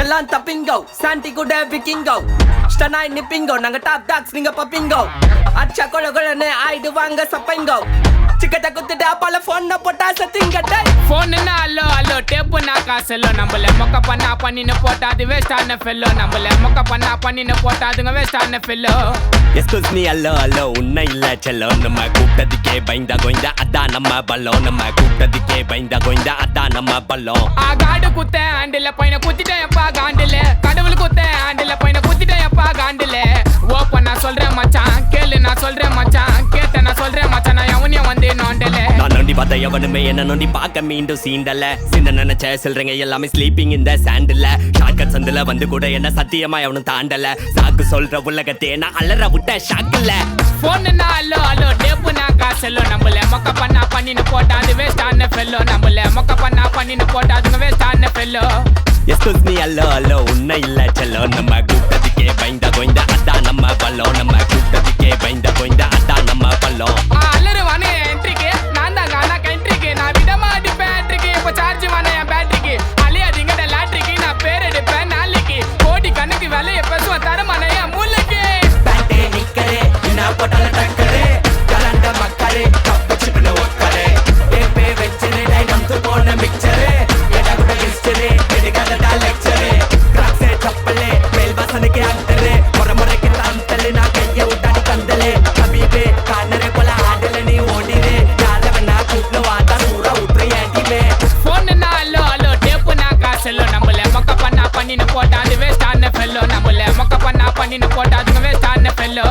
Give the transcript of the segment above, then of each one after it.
எல்லாம் தப்பிங்கோ சாண்டி கூட விக்கிங்கோ ஸ்டனாய் நிப்பிங்கோ நாங்க டாப் டாக்ஸ் நீங்க பப்பிங்கோ அச்சா கொல கொலன்னு ஆயிடுவாங்க சப்பைங்கோ சிக்கட்ட குத்துட்டு அப்பால போன் போட்டா சத்திங்க டேய் போன்னா அல்லோ அல்லோ டேப்பு நான் காசல்லோ நம்மள மொக்க பண்ணா பண்ணின்னு போட்டா அது வேஸ்டான ஃபெல்லோ நம்மள மொக்க பண்ணா பண்ணின்னு போட்டா அதுங்க வேஸ்டான ஃபெல்லோ எஸ்கூஸ் மீ அல்லோ அல்லோ உன்னை இல்ல செல்லோ நம்ம கூப்பிட்டதுக்கே பயந்தா கோய்ந்தா அதான் நம்ம பல்லோம் நம்ம கூப்பிட்டதுக்கே பயந்தா கோய்ந்தா அதான் நம்ம பல்லோம் காடு குத்த ஆண்டில பையனை குத்திட்டேன் எப்பா காண்டில கடவுள் குத்த ஆண்டில பையனை குத்திட்டேன் எப்பா காண்டில ஓப்பன் நான் சொல்றேன் மச்சான் கேளு நான் சொல்றேன் மச்சான் கேட்ட நான் சொல்றேன் மச்சான் நான் எவனையும் வந்து நோண்டல நான் நோண்டி பார்த்த எவனுமே என்ன நோண்டி பார்க்க மீண்டும் சீண்டல சின்ன நினைச்ச சொல்றீங்க எல்லாமே ஸ்லீப்பிங் இந்த சாண்டில் ஷார்ட்கட் சந்தில வந்து கூட என்ன சத்தியமா எவனும் தாண்டல சாக்கு சொல்ற உலகத்தே நான் அலற விட்ட ஷாக்குல போன்னா அல்லோ அல்லோ டேப்பு நான் காசல்லோ நம்மள மொக்க பண்ணா பண்ணின்னு போட்டா அது வேஸ்டான ஃபெல்லோ நம்மள மொக்க பண்ணா பண்ணின்னு போட்டா அதுங்க வேஸ்டான ஃபெல்லோ எஸ்கூஸ் மீ அல்லோ அல்லோ உன்னை இல்ல செல்லோ நம்ம கூப்பிட்டதுக்கே பயந்தா கோய்ந்தா அதான் நம்ம பல்லோம் நம்ம கூப்பிட்டதுக்கே பயந்தா கோய்ந்தா அதான் நம்ம பல்லோம் அல்லரு வானே என்ட்ரிக்கு நான் தான் கானா கண்ட்ரிக்கு நான் விடமா அடிப்பேன் என்ட்ரிக்கு இப்போ சார்ஜ் வானே என் பேட்டரிக்கு அழியாதீங்கட லாட்ரிக்கு நான் பேர் எடுப்பேன் நாளைக்கு கோடி கணக்கு வேலையை பேசுவேன் தரமான என் மூளைக்கு பேட்டே நிக்கரே என்ன போட்டால டக்கரே கலண்ட மக்கரே கப்பு சிப்ன ஒக்கரே ஏபே வெச்சரே டைனம் து போன மிக்சரே எடா கூட ஹிஸ்டரி எடுக்காத லெக்சரே கிராக்ஸே சப்பலே மேல் வாசனைக்கு ஆக்டரே முறைக்கு தாந்தலே நான் கையை விட்டாடி கந்தலே கபீபே கானரே போல ஆடல நீ ஓடிரே யார வேணா கூப்பிட்டு வாடா சூறா விட்டுரு ஏண்டிமே போன்னா அல்லோ அல்லோ டேப்பு நான் காசல்லோ நம்மள மொக்க பண்ணா பண்ணின்னு போட்டா அது வேஸ்டான ஃபெல்லோ நம்மள மொக்க பண்ணா பண்ணின்னு போட்டா அதுங்க வேஸ்டான ஃபெல்லோ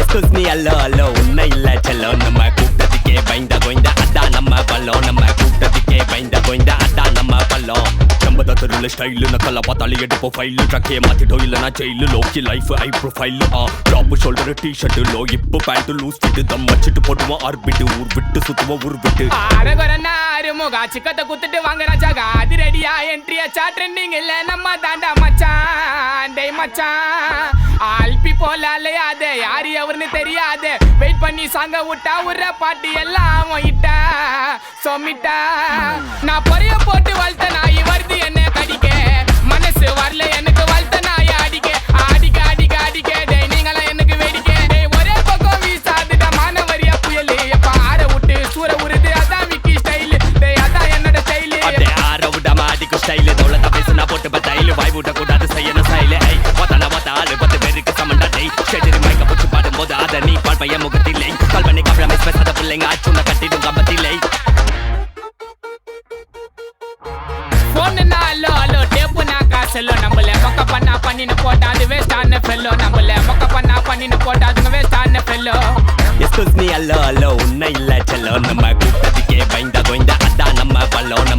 எஸ்கூஸ் மீ அல்லோ அல்லோ உன்னை இல்ல செல்லோ நம்ம கூப்பிட்டதுக்கே பயந்தா கோய்ந்தா அதான் நம்ம பல்லோம் நம்ம கூப்பிட்டதுக்கே பயந்தா கோய்ந்தா அதான் நம்ம பல்லோம் நம்ம தெருல ஸ்டைலு நக்கல பார்த்தாலே எடுப்போம் ஃபைலு ட்ரக்கே மாத்திட்டோம் இல்லைனா ஜெயிலு லோக்கி லைஃப் ஐ profile top shoulder T-shirt low இப்போ பேண்ட் லூஸ் ஃபிட் தம் வச்சுட்டு போட்டுவோம் ஆர்பிட்டு ஊர் விட்டு சுத்துவோம் ஊர் விட்டு அரகரனா அருமுகா சிக்கத்தை குத்துட்டு வாங்க ராஜாகா அது ரெடியா என்ட்ரியாச்சா ட்ரெண்டிங் இல்ல நம்ம தாண்டா மச்சான் டேய் மச்சான் ஆல்பி போல அலையாதே யாரு எவருன்னு தெரியாது வெயிட் பண்ணி சாங்க விட்டா உர்ற பாட்டு எல்லாம் இட்டா சொமிட்டா நான் பொறைய போட்டு வளர்த்த நாய் வருது என்ன கடிக்க மனசு வரல எனக்கு வளர்த்த நாய் அடிக்க அடிக்க அடிக்க அடிக்க டேய் நீங்களாம் எனக்கு வேடிக்கை டேய் ஒரே பக்கம் வீசாதுடா மானவரியா புயல் எப்ப ஆற விட்டு சூற உருது அதான் விக்கி ஸ்டைல் டேய் அதான் என்னோட ஸ்டைல் அடே ஆற விட மாடிக்கு ஸ்டைல் தௌலத்தா பேசுனா போட்டு பத்தாயில வாய் விட்ட கூடாது செய்யணும் ஸ்டைல் ஐ வத்தால வத்தாலு 10 பேருக்கு சமண்டா டேய் ஷெட்டரி மைக்க புடிச்சு பாடும்போது அத நீ பால் பைய முகத்திலே கல்பனை கப்ல மிஸ் பேசாத பிள்ளைங்க ஆச்சுன கட்டிடும் கம்பத்திலே போன்னா அல்லோ அல்லோ டேப்பு நான் காசல்லோ நம்மள மொக்க பண்ணா பண்ணின்னு போட்டா அது வேஸ்டான ஃபெல்லோ நம்மள மொக்க பண்ணா பண்ணின்னு போட்டா அதுங்க வேஸ்டான ஃபெல்லோ எஸ்கூஸ் மீ அல்லோ அல்லோ உன்னை இல்ல செல்லோ நம்ம கூப்பிட்டதுக்கே பயந்தா கோய்ந்தா அதான் நம்ம பல்லோம்